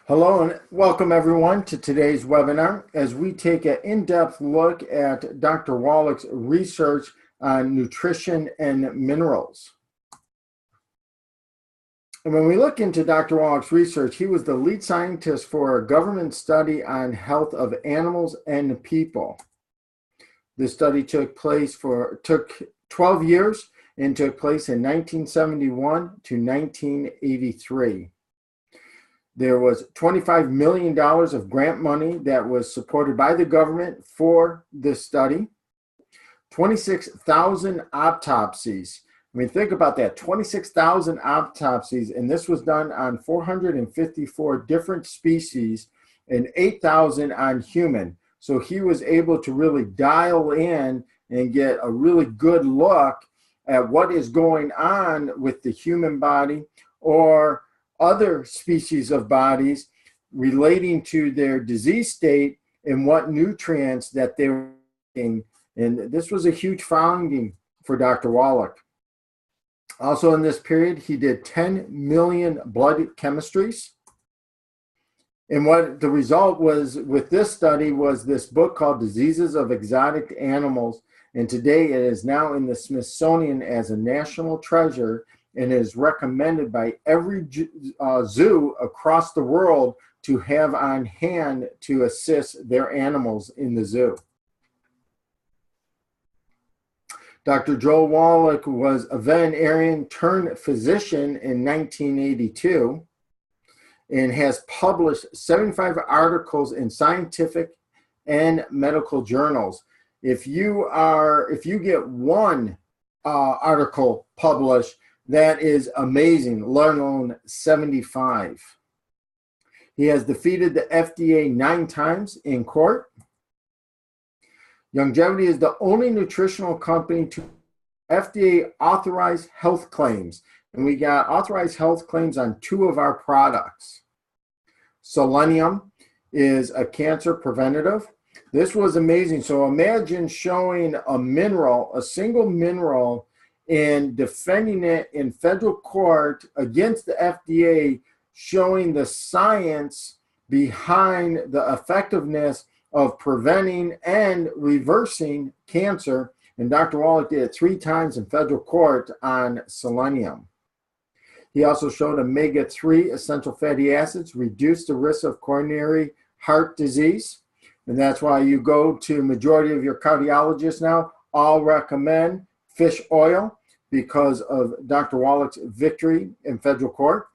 Hello and welcome everyone to today's webinar as we take an in-depth look at Dr. Wallach's research on nutrition and minerals. And when we look into Dr. Wallach's research, he was the lead scientist for a government study on health of animals and people. This study took 12 years and took place in 1971 to 1983. There was $25 million of grant money that was supported by the government for this study. 26,000 autopsies. I mean, think about that, 26,000 autopsies, and this was done on 454 different species and 8,000 on human. So he was able to really dial in and get a really good look at what is going on with the human body or other species of bodies relating to their disease state and what nutrients that they were taking. And this was a huge finding for Dr. Wallach. Also in this period, he did 10 million blood chemistries. And what the result was with this study was this book called Diseases of Exotic Animals. And today it is now in the Smithsonian as a national treasure and is recommended by every zoo across the world to have on hand to assist their animals in the zoo. Dr. Joel Wallach was a veterinarian turned physician in 1982 and has published 75 articles in scientific and medical journals. If you get one article published, that is amazing, let alone 75. He has defeated the FDA 9 times in court. Longevity is the only nutritional company to FDA authorized health claims. And we got authorized health claims on 2 of our products. Selenium is a cancer preventative. This was amazing. So imagine showing a mineral, a single mineral, and defending it in federal court against the FDA, showing the science behind the effectiveness of preventing and reversing cancer. And Dr. Wallach did it 3 times in federal court on selenium. He also showed omega-3 essential fatty acids reduce the risk of coronary heart disease. And that's why you go to majority of your cardiologists now, all recommend fish oil because of Dr. Wallach's victory in federal court.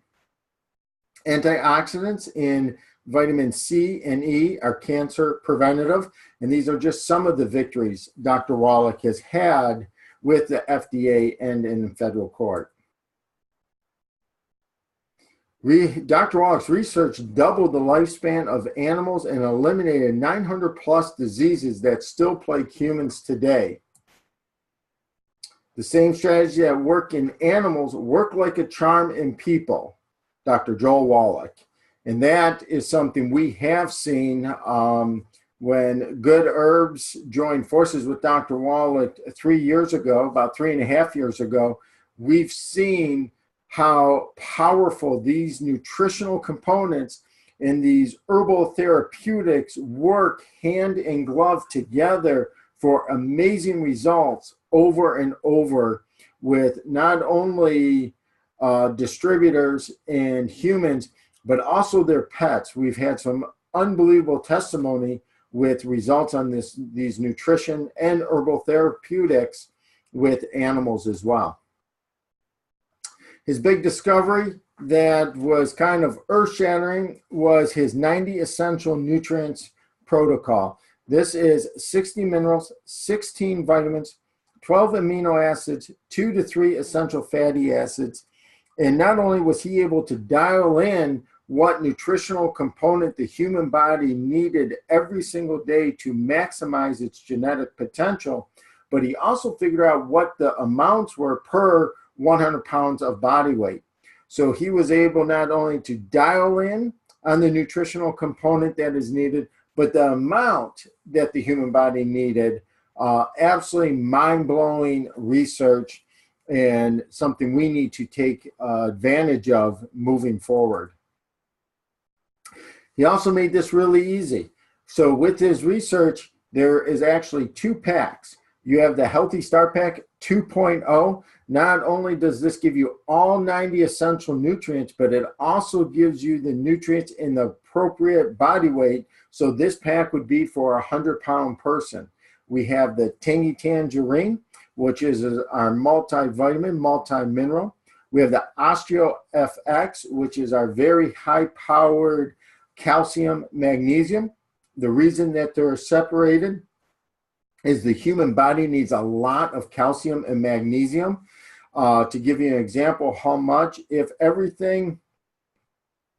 Antioxidants in vitamin C and E are cancer preventative, and these are just some of the victories Dr. Wallach has had with the FDA and in federal court. Dr. Wallach's research doubled the lifespan of animals and eliminated 900 plus diseases that still plague humans today. The same strategy that work in animals work like a charm in people, Dr. Joel Wallach. And that is something we have seen when Good Herbs joined forces with Dr. Wallach 3 years ago, about 3.5 years ago. We've seen how powerful these nutritional components and these herbal therapeutics work hand in glove together for amazing results over and over with not only distributors and humans, but also their pets. We've had some unbelievable testimony with results on these nutrition and herbal therapeutics with animals as well. His big discovery that was kind of earth-shattering was his 90 essential nutrients protocol. This is 60 minerals, 16 vitamins, 12 amino acids, 2 to 3 essential fatty acids. And not only was he able to dial in what nutritional component the human body needed every single day to maximize its genetic potential, but he also figured out what the amounts were per 100 pounds of body weight. So he was able not only to dial in on the nutritional component that is needed, but the amount that the human body needed. Absolutely mind-blowing research and something we need to take advantage of moving forward. He also made this really easy. So with his research, there is actually 2 packs. You have the Healthy Start Pack 2.0. Not only does this give you all 90 essential nutrients, but it also gives you the nutrients in the appropriate body weight. So this pack would be for a 100-pound person. We have the Tangy Tangerine, which is our multivitamin, multi-mineral. We have the Osteo FX, which is our very high-powered calcium, magnesium. The reason that they're separated is the human body needs a lot of calcium and magnesium. To give you an example how much, if everything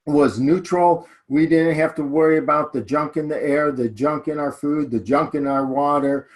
was neutral, we didn't have to worry about the junk in the air, the junk in our food, the junk in our water,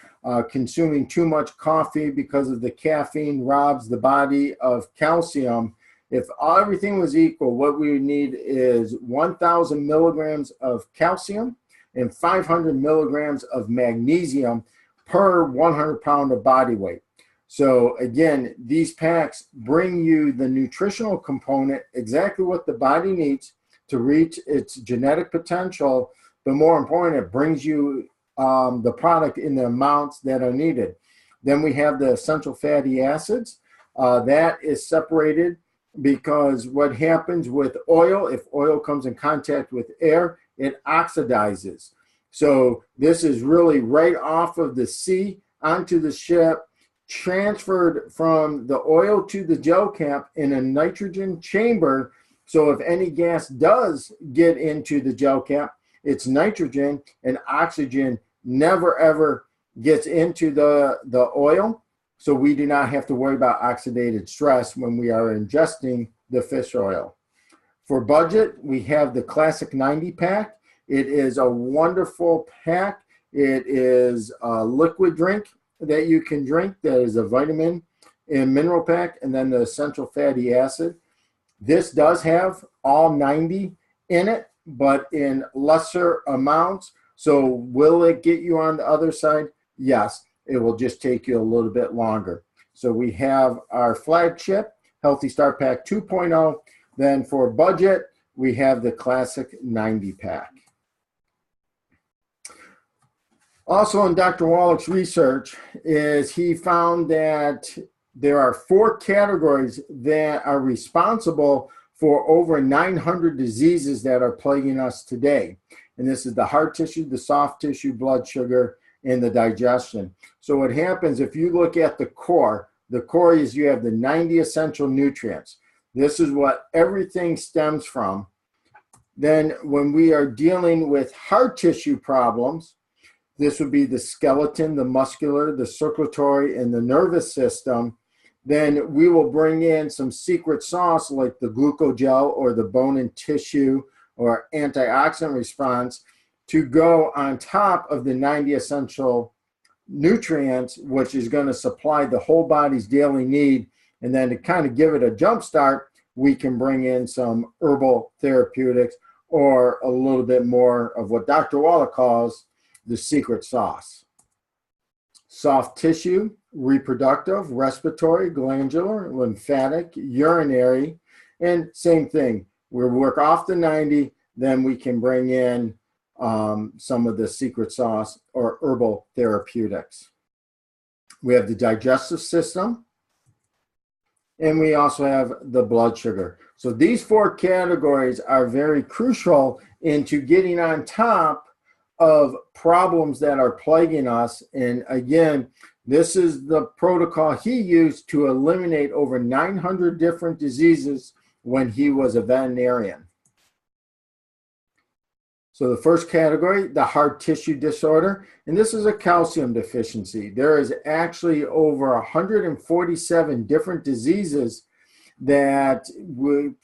consuming too much coffee because of the caffeine robs the body of calcium. If everything was equal, what we would need is 1,000 milligrams of calcium and 500 milligrams of magnesium per 100 pound of body weight. So again, these packs bring you the nutritional component, exactly what the body needs to reach its genetic potential, but more important, it brings you the product in the amounts that are needed. Then we have the essential fatty acids. That is separated because what happens with oil, if oil comes in contact with air, it oxidizes. So this is really right off of the sea onto the ship, transferred from the oil to the gel cap in a nitrogen chamber. So if any gas does get into the gel cap, it's nitrogen, and oxygen never ever gets into the oil. So we do not have to worry about oxidative stress when we are ingesting the fish oil. For budget, we have the Classic 90 pack. It is a wonderful pack. It is a liquid drink that you can drink that is a vitamin and mineral pack, and then the essential fatty acid. This does have all 90 in it, but in lesser amounts. So will it get you on the other side? Yes, it will just take you a little bit longer. So we have our flagship, Healthy Start Pack 2.0. Then for budget, we have the Classic 90 pack. Also in Dr. Wallach's research is he found that there are 4 categories that are responsible for over 900 diseases that are plaguing us today. And this is the hard tissue, the soft tissue, blood sugar, and the digestion. So what happens if you look at the core is you have the 90 essential nutrients. This is what everything stems from. Then when we are dealing with hard tissue problems, this would be the skeleton, the muscular, the circulatory, and the nervous system. Then we will bring in some secret sauce like the glucogel or the bone and tissue or antioxidant response to go on top of the 90 essential nutrients, which is going to supply the whole body's daily need. And then to kind of give it a jump start, we can bring in some herbal therapeutics or a little bit more of what Dr. Wallach calls the secret sauce. Soft tissue, reproductive, respiratory, glandular, lymphatic, urinary, and same thing. We work off the 90, then we can bring in some of the secret sauce or herbal therapeutics. We have the digestive system, and we also have the blood sugar. So these 4 categories are very crucial into getting on top of problems that are plaguing us. And again, this is the protocol he used to eliminate over 900 different diseases when he was a veterinarian. So the first category, the hard tissue disorder, and this is a calcium deficiency. There is actually over 147 different diseases that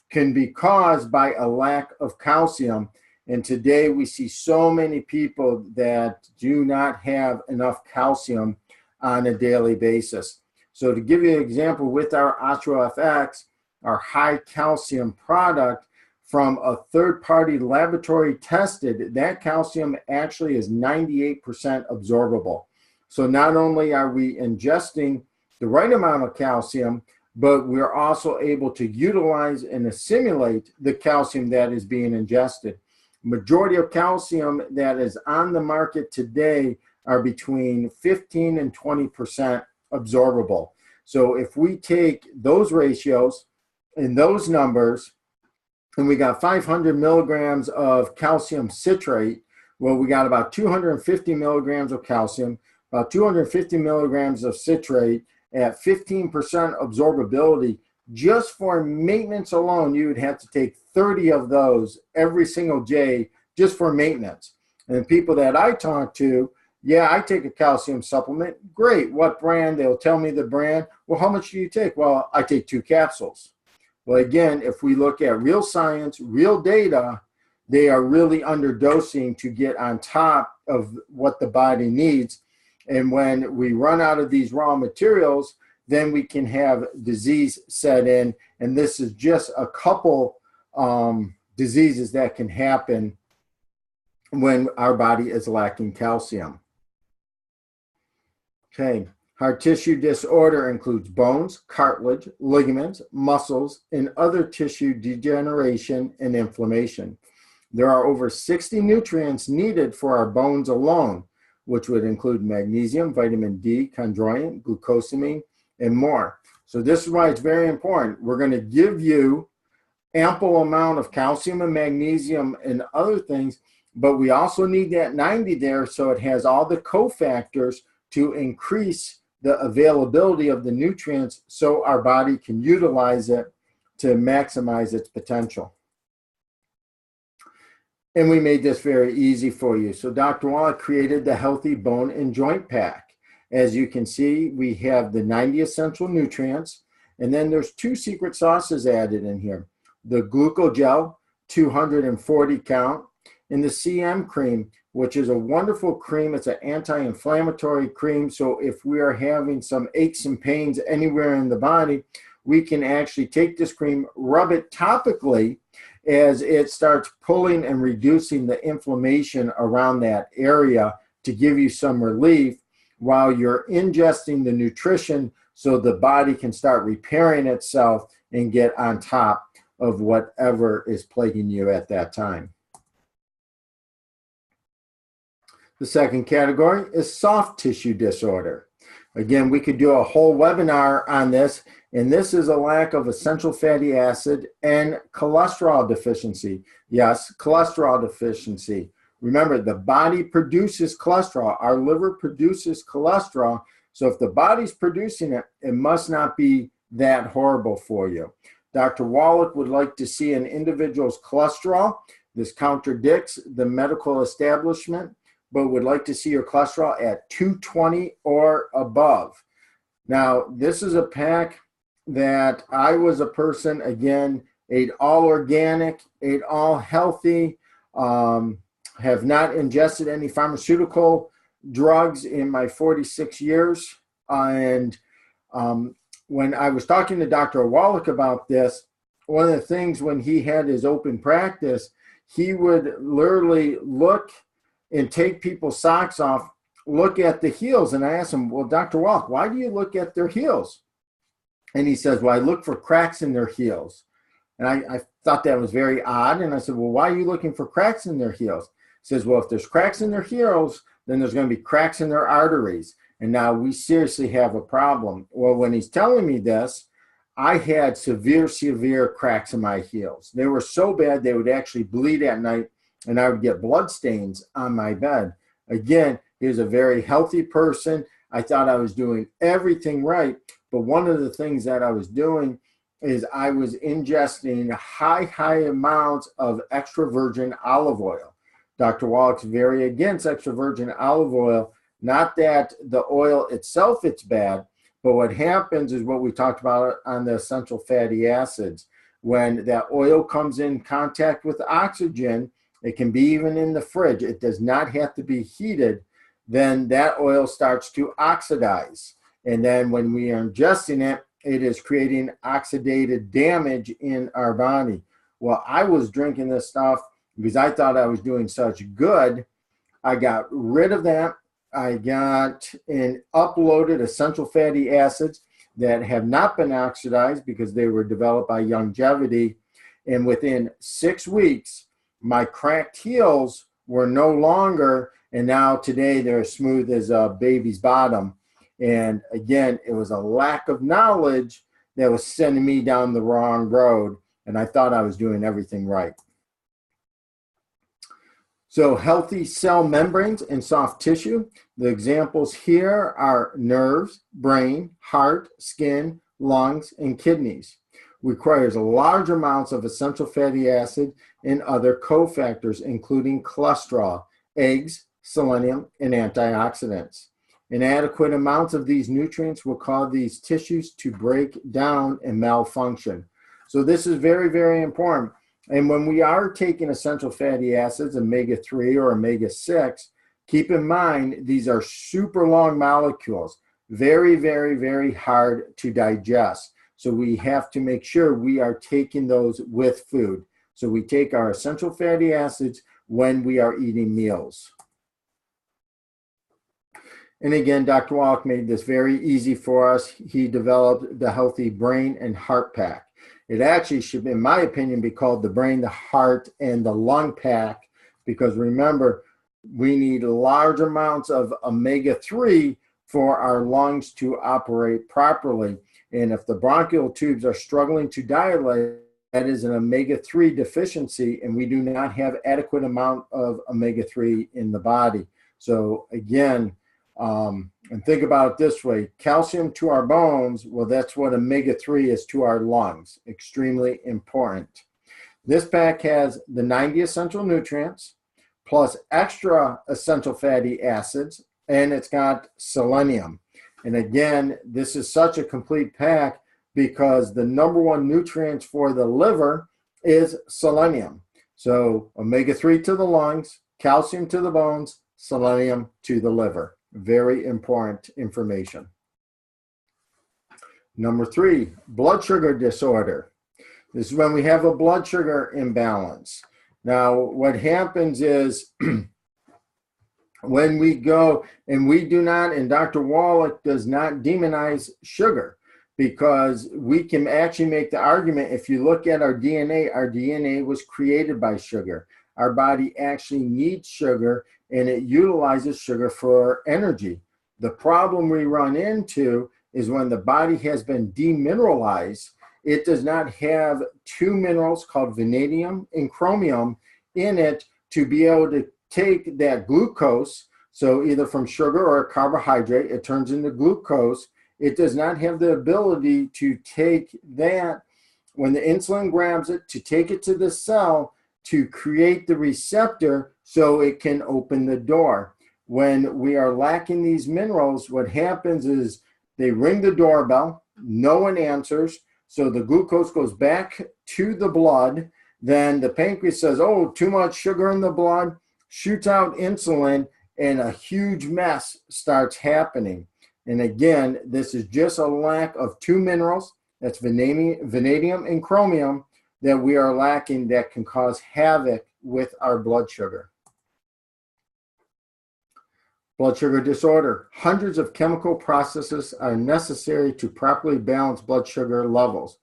can be caused by a lack of calcium. And today we see so many people that do not have enough calcium on a daily basis. So to give you an example, with our Osteo FX, our high calcium product, from a third-party laboratory tested, that calcium actually is 98% absorbable. So not only are we ingesting the right amount of calcium, but we're also able to utilize and assimilate the calcium that is being ingested. Majority of calcium that is on the market today are between 15 and 20% absorbable. So if we take those ratios and those numbers, and we got 500 milligrams of calcium citrate, well, we got about 250 milligrams of calcium, about 250 milligrams of citrate at 15% absorbability. Just for maintenance alone, you would have to take 30 of those every single day just for maintenance. And people that I talk to, yeah, I take a calcium supplement. Great. What brand? They'll tell me the brand. Well, how much do you take? Well, I take 2 capsules. Well, again, if we look at real science, real data, they are really underdosing to get on top of what the body needs. And when we run out of these raw materials, then we can have disease set in. And this is just a couple diseases that can happen when our body is lacking calcium. Okay, heart tissue disorder includes bones, cartilage, ligaments, muscles, and other tissue degeneration and inflammation. There are over 60 nutrients needed for our bones alone, which would include magnesium, vitamin D, chondroitin, glucosamine, and more. So this is why it's very important. We're going to give you ample amount of calcium and magnesium and other things, but we also need that 90 there so it has all the cofactors to increase the availability of the nutrients so our body can utilize it to maximize its potential. And we made this very easy for you. So Dr. Wallach created the Healthy Bone and Joint Pack. As you can see, we have the 90 essential nutrients, and then there's 2 secret sauces added in here. The Glucogel, 240 count, and the CM cream, which is a wonderful cream. It's an anti-inflammatory cream. So if we are having some aches and pains anywhere in the body, we can actually take this cream, rub it topically as it starts pulling and reducing the inflammation around that area to give you some relief while you're ingesting the nutrition so the body can start repairing itself and get on top of whatever is plaguing you at that time. The second category is soft tissue disorder. Again, we could do a whole webinar on this, and this is a lack of essential fatty acid and cholesterol deficiency. Yes, cholesterol deficiency. Remember, the body produces cholesterol. Our liver produces cholesterol. So if the body's producing it, it must not be that horrible for you. Dr. Wallach would like to see an individual's cholesterol. This contradicts the medical establishment, but would like to see your cholesterol at 220 or above. Now, this is a pack that I was a person, again, ate all organic, ate all healthy, have not ingested any pharmaceutical drugs in my 46 years. And when I was talking to Dr. Wallach about this, one of the things when he had his open practice, he would literally look and take people's socks off, look at the heels. And I asked him, well, Dr. Wallach, why do you look at their heels? And he says, well, I look for cracks in their heels. And I thought that was very odd. And I said, well, why are you looking for cracks in their heels? He says, well, if there's cracks in their heels, then there's going to be cracks in their arteries. And now we seriously have a problem. Well, when he's telling me this, I had severe cracks in my heels. They were so bad they would actually bleed at night, and I would get blood stains on my bed. Again, he was a very healthy person. I thought I was doing everything right. But one of the things that I was doing is I was ingesting high amounts of extra virgin olive oil. Dr. Wallach's very against extra virgin olive oil. Not that the oil itself it's bad, but what happens is what we talked about on the essential fatty acids. When that oil comes in contact with oxygen, it can be even in the fridge. It does not have to be heated. Then that oil starts to oxidize. And then when we are ingesting it, it is creating oxidative damage in our body. Well, I was drinking this stuff because I thought I was doing such good. I got rid of that. I got and uploaded essential fatty acids that have not been oxidized because they were developed by longevity. And within 6 weeks, My cracked heels were no longer, and now today they're as smooth as a baby's bottom. And again, it was a lack of knowledge that was sending me down the wrong road, and I thought I was doing everything right. So healthy cell membranes and soft tissue. The examples here are nerves, brain, heart, skin, lungs, and kidneys. Requires large amounts of essential fatty acid and other cofactors, including cholesterol, eggs, selenium, and antioxidants. Inadequate amounts of these nutrients will cause these tissues to break down and malfunction. So this is very, very important. And when we are taking essential fatty acids, omega-3 or omega-6, keep in mind these are super long molecules, very, very, very hard to digest. So we have to make sure we are taking those with food. So we take our essential fatty acids when we are eating meals. And again, Dr. Wallach made this very easy for us. He developed the Healthy Brain and Heart Pack. It actually should, in my opinion, be called the Brain, the Heart, and the Lung Pack, because remember, we need large amounts of omega-3 for our lungs to operate properly. And if the bronchial tubes are struggling to dilate, that is an omega-3 deficiency, and we do not have adequate amount of omega-3 in the body. So again, and think about it this way, calcium to our bones, well, that's what omega-3 is to our lungs, extremely important. This pack has the 90 essential nutrients, plus extra essential fatty acids, and it's got selenium. And again, this is such a complete pack because the #1 nutrient for the liver is selenium. So omega-3 to the lungs, calcium to the bones, selenium to the liver. Very important information. Number 3, blood sugar disorder. This is when we have a blood sugar imbalance. Now, what happens is when we go, and we do not, and Dr. Wallach does not demonize sugar, because we can actually make the argument, if you look at our DNA was created by sugar. Our body actually needs sugar, and it utilizes sugar for energy. The problem we run into is when the body has been demineralized, it does not have 2 minerals called vanadium and chromium in it to be able to take that glucose, so either from sugar or a carbohydrate, it turns into glucose. It does not have the ability to take that, when the insulin grabs it, to take it to the cell to create the receptor so it can open the door. When we are lacking these minerals, what happens is they ring the doorbell, no one answers, so the glucose goes back to the blood, then the pancreas says, oh, too much sugar in the blood, shoots out insulin, and a huge mess starts happening. And again, this is just a lack of 2 minerals, that's vanadium and chromium, that we are lacking that can cause havoc with our blood sugar. Blood sugar disorder. Hundreds of chemical processes are necessary to properly balance blood sugar levels.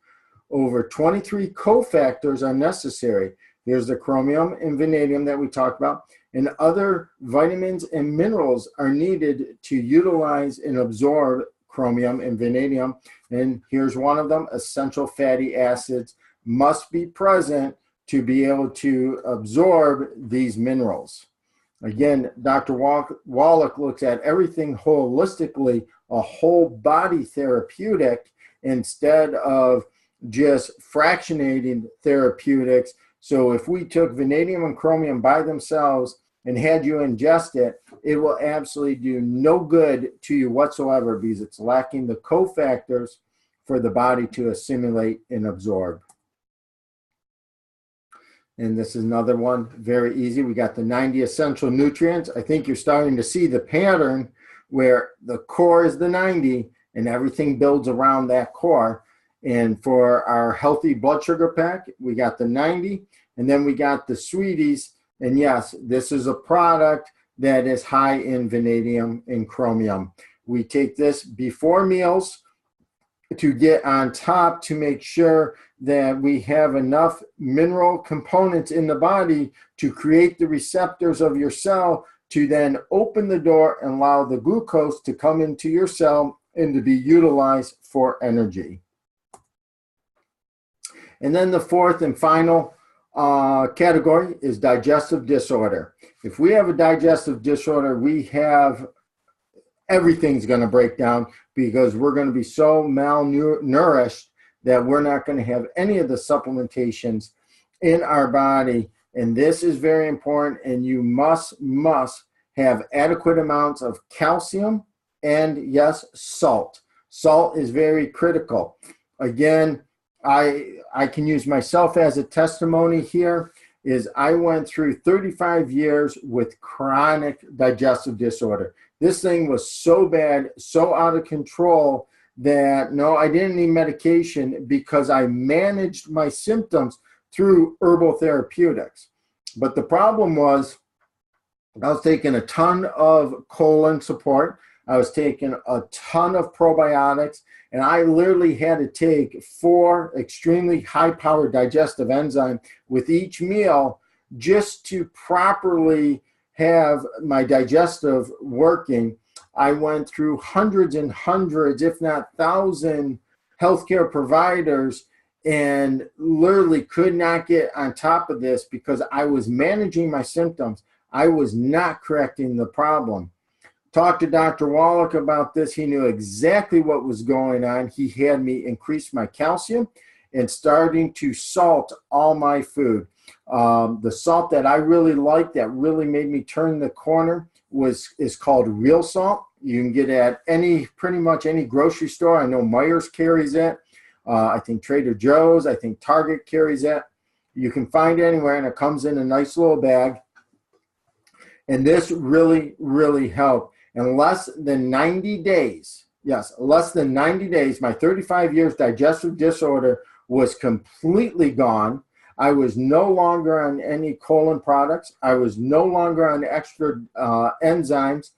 Over 23 cofactors are necessary. There's the chromium and vanadium that we talked about, and other vitamins and minerals are needed to utilize and absorb chromium and vanadium. And here's one of them, essential fatty acids must be present to be able to absorb these minerals. Again, Dr. Wallach looks at everything holistically, a whole body therapeutic, instead of just fractionating therapeutics. So if we took vanadium and chromium by themselves and had you ingest it, it will absolutely do no good to you whatsoever because it's lacking the cofactors for the body to assimilate and absorb. And this is another one, very easy. We got the 90 essential nutrients. I think you're starting to see the pattern where the core is the 90 and everything builds around that core. And for our healthy blood sugar pack, we got the 90, and then we got the sweeties. And yes, this is a product that is high in vanadium and chromium. We take this before meals, to get on top to make sure that we have enough mineral components in the body to create the receptors of your cell to then open the door and allow the glucose to come into your cell and to be utilized for energy. And then the fourth and final category is digestive disorder. If we have a digestive disorder, we have everything's going to break down because we're going to be so malnourished that we're not going to have any of the supplementations in our body. And this is very important, and you must have adequate amounts of calcium and, yes, salt. Salt is very critical. Again, I can use myself as a testimony here. Is I went through 35 years with chronic digestive disorder. This thing was so bad, so out of control that no, I didn't need medication because I managed my symptoms through herbal therapeutics. But the problem was I was taking a ton of colon support. I was taking a ton of probiotics, and I literally had to take 4 extremely high-powered digestive enzymes with each meal just to properly have my digestive working. I went through hundreds and hundreds, if not 1,000 healthcare providers and literally could not get on top of this because I was managing my symptoms. I was not correcting the problem. Talked to Dr. Wallach about this. He knew exactly what was going on. He had me increase my calcium and starting to salt all my food. The salt that I really liked that really made me turn the corner is called real salt. You can get it at pretty much any grocery store. I know Meijer's carries it. I think Trader Joe's. I think Target carries it. You can find it anywhere, and it comes in a nice little bag. And this really, really helped. In less than 90 days, yes, less than 90 days, my 35 years digestive disorder was completely gone. I was no longer on any colon products. I was no longer on extra enzymes.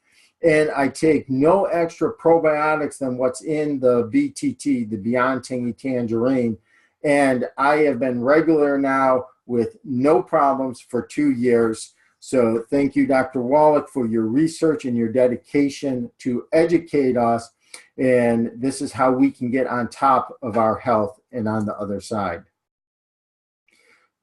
And I take no extra probiotics than what's in the BTT, the Beyond Tangy Tangerine. And I have been regular now with no problems for 2 years. So thank you, Dr. Wallach, for your research and your dedication to educate us. And this is how we can get on top of our health and on the other side.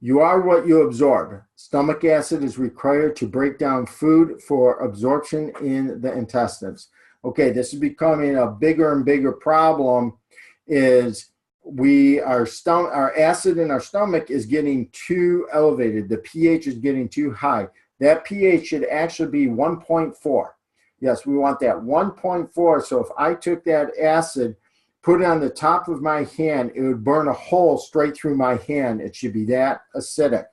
You are what you absorb. Stomach acid is required to break down food for absorption in the intestines. Okay, this is becoming a bigger and bigger problem. Is our acid in our stomach is getting too elevated. The pH is getting too high. That pH should actually be 1.4. Yes, we want that 1.4. So if I took that acid, put it on the top of my hand, it would burn a hole straight through my hand. It should be that acidic.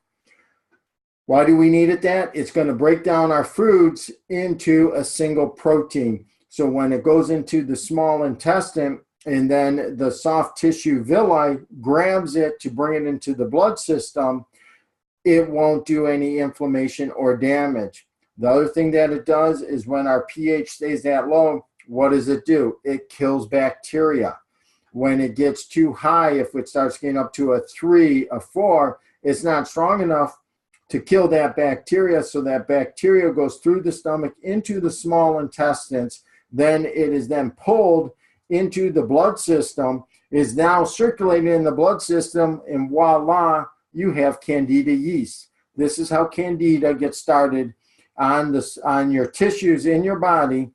Why do we need it that? It's going to break down our foods into a single protein. So when it goes into the small intestine and then the soft tissue villi grabs it to bring it into the blood system, it won't do any inflammation or damage. The other thing that it does is when our pH stays that low, what does it do? It kills bacteria. When it gets too high, if it starts getting up to a 3, a 4, it's not strong enough to kill that bacteria, so that bacteria goes through the stomach into the small intestines. Then it is then pulled into the blood system, is now circulating in the blood system, and voila, you have candida yeast. This is how candida gets started on your tissues in your body,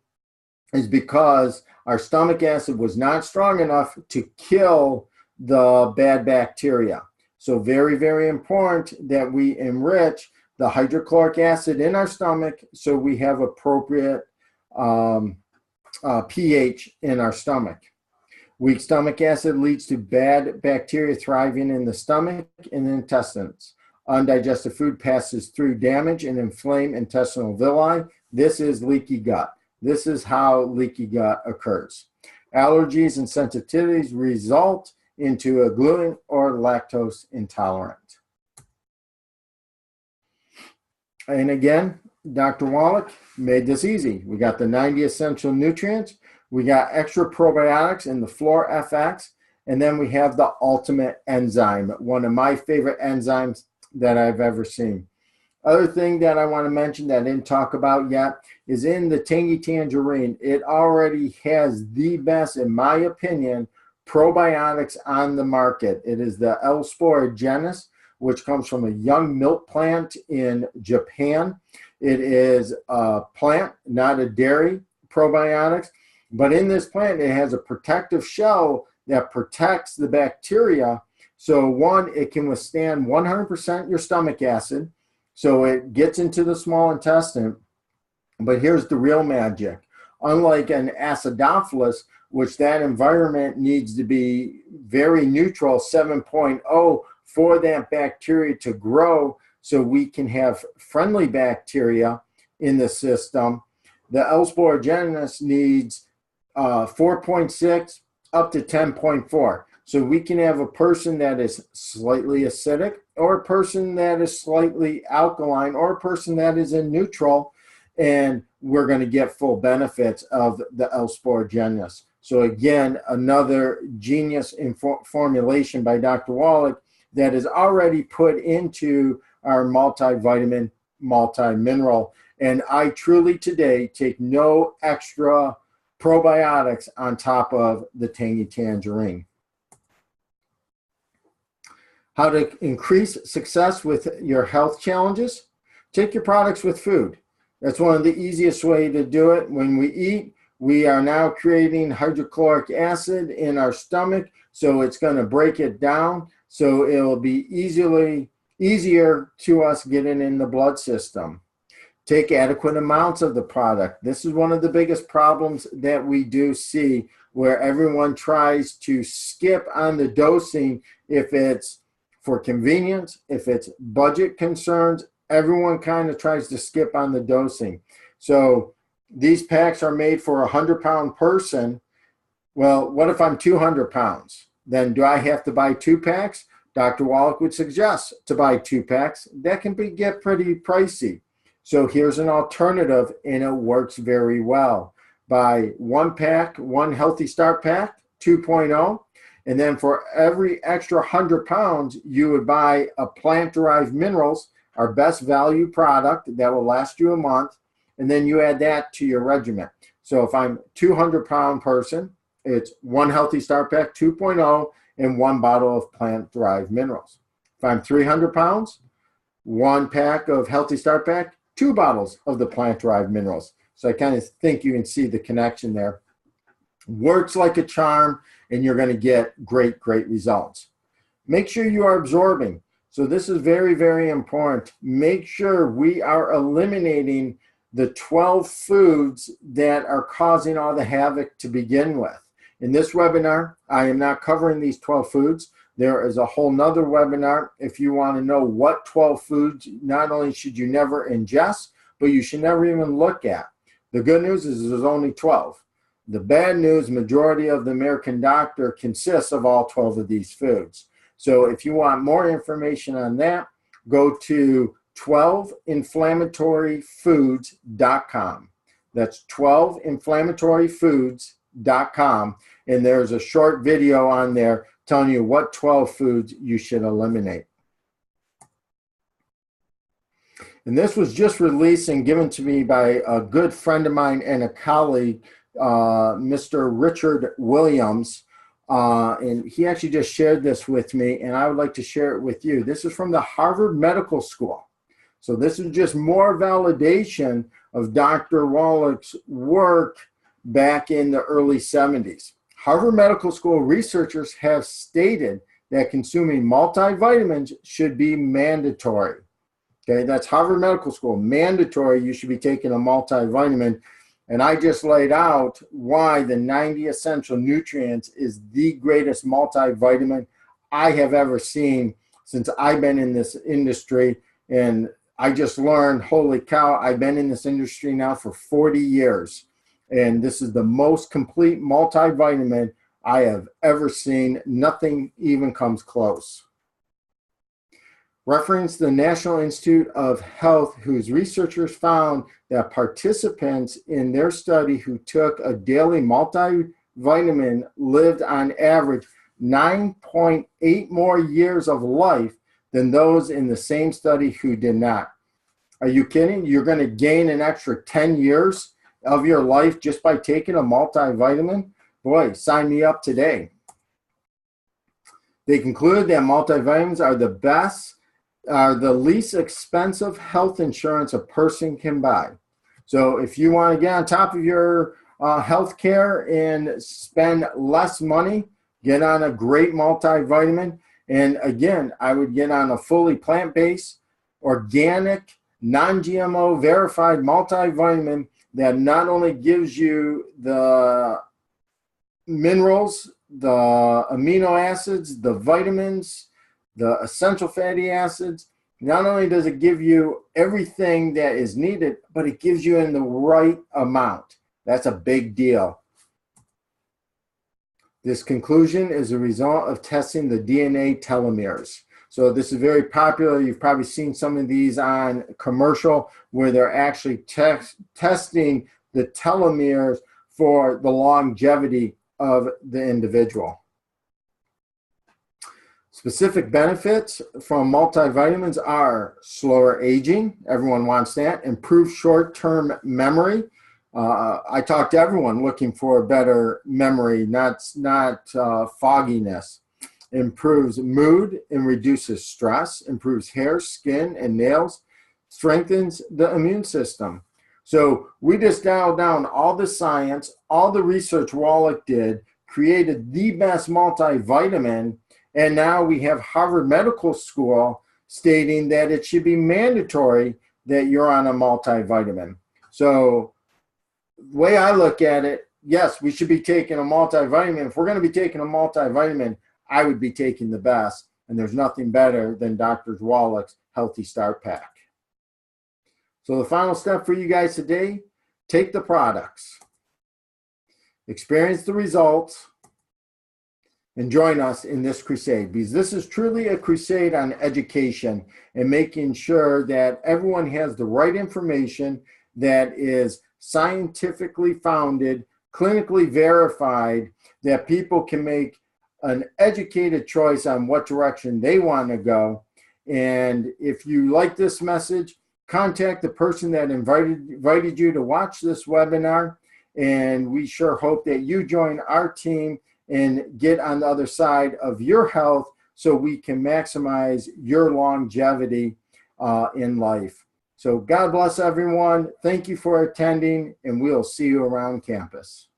is because our stomach acid was not strong enough to kill the bad bacteria. So very, very important that we enrich the hydrochloric acid in our stomach so we have appropriate pH in our stomach. Weak stomach acid leads to bad bacteria thriving in the stomach and the intestines. Undigested food passes through damage and inflamed intestinal villi. This is leaky gut. This is how leaky gut occurs. Allergies and sensitivities result into a gluten or lactose intolerant. And again, Dr. Wallach made this easy. We got the 90 essential nutrients. We got extra probiotics in the Flora FX. And then we have the Ultimate Enzyme, one of my favorite enzymes that I've ever seen. Other thing that I want to mention that I didn't talk about yet is in the Tangy Tangerine. It already has the best, in my opinion, probiotics on the market. It is the L-Spora genus, which comes from a young milk plant in Japan. It is a plant, not a dairy probiotics. But in this plant, it has a protective shell that protects the bacteria. So one, it can withstand 100% your stomach acid. So it gets into the small intestine. But here's the real magic. Unlike an acidophilus, which that environment needs to be very neutral, 7.0, for that bacteria to grow so we can have friendly bacteria in the system, the L-Spora genus needs 4.6 up to 10.4. So we can have a person that is slightly acidic, or a person that is slightly alkaline, or a person that is in neutral, and we're going to get full benefits of the L-Spora genus. So again, another genius in formulation by Dr. Wallach that is already put into our multivitamin, multi-mineral. And I truly today take no extra probiotics on top of the Tangy Tangerine. How to increase success with your health challenges? Take your products with food. That's one of the easiest ways to do it. When we eat, we are now creating hydrochloric acid in our stomach, so it's going to break it down, so it'll be easier to us getting in the blood system. Take adequate amounts of the product. This is one of the biggest problems that we do see, where everyone tries to skip on the dosing if it's for convenience, if it's budget concerns. Everyone kind of tries to skip on the dosing. So these packs are made for a 100-pound person. Well, what if I'm 200 pounds? Then do I have to buy 2 packs? Dr. Wallach would suggest to buy 2 packs. That can get pretty pricey. So here's an alternative, and it works very well. Buy 1 pack, 1 Healthy Start Pack 2.0, and then for every extra 100 pounds, you would buy a plant-derived minerals, our best value product that will last you a month, and then you add that to your regimen. So if I'm a 200-pound person, it's 1 Healthy Start Pack 2.0 and 1 bottle of plant-derived minerals. If I'm 300 pounds, 1 pack of Healthy Start Pack, 2 bottles of the plant-derived minerals. So I kind of think you can see the connection there. Works like a charm, and you're going to get great, great results. Make sure you are absorbing. So this is very, very important. Make sure we are eliminating the 12 foods that are causing all the havoc to begin with. In this webinar, I am not covering these 12 foods. There is a whole nother webinar if you want to know what 12 foods not only should you never ingest, but you should never even look at. The good news is there's only 12. The bad news, majority of the American doctor consists of all 12 of these foods. So if you want more information on that, go to 12inflammatoryfoods.com. That's 12inflammatoryfoods.com. And there's a short video on there telling you what 12 foods you should eliminate. And this was just released and given to me by a good friend of mine and a colleague, Mr. Richard Williams. And he actually just shared this with me, and I would like to share it with you. This is from the Harvard Medical School. So this is just more validation of Dr. Wallach's work back in the early 70s. Harvard Medical School researchers have stated that consuming multivitamins should be mandatory. Okay, that's Harvard Medical School. Mandatory, you should be taking a multivitamin. And I just laid out why the 90 essential nutrients is the greatest multivitamin I have ever seen since I've been in this industry. And I just learned, holy cow, I've been in this industry now for 40 years. And this is the most complete multivitamin I have ever seen. Nothing even comes close. Reference the National Institute of Health, whose researchers found that participants in their study who took a daily multivitamin lived on average 9.8 more years of life than those in the same study who did not. Are you kidding? You're going to gain an extra 10 years of your life just by taking a multivitamin? Boy, sign me up today. They conclude that multivitamins are the least expensive health insurance a person can buy. So if you want to get on top of your health care and spend less money, get on a great multivitamin. And again, I would get on a fully plant-based, organic, non-GMO verified multivitamin that not only gives you the minerals, the amino acids, the vitamins, the essential fatty acids. Not only does it give you everything that is needed, but it gives you in the right amount. That's a big deal. This conclusion is a result of testing the DNA telomeres. So this is very popular. You've probably seen some of these on commercial where they're actually testing the telomeres for the longevity of the individual. Specific benefits from multivitamins are slower aging. Everyone wants that. Improved short-term memory. I talk to everyone looking for better memory, not fogginess. Improves mood and reduces stress. Improves hair, skin, and nails. Strengthens the immune system. So we just dialed down all the science, all the research Wallach did, created the best multivitamin, and now we have Harvard Medical School stating that it should be mandatory that you're on a multivitamin. So the way I look at it, yes, we should be taking a multivitamin. If we're going to be taking a multivitamin, I would be taking the best, and there's nothing better than Dr. Wallach's Healthy Start Pack. So the final step for you guys today, take the products, experience the results, and join us in this crusade, because this is truly a crusade on education and making sure that everyone has the right information that is scientifically founded, clinically verified, that people can make an educated choice on what direction they want to go. And if you like this message, contact the person that invited you to watch this webinar, and we sure hope that you join our team and get on the other side of your health so we can maximize your longevity in life. So God bless everyone. Thank you for attending, and we'll see you around campus.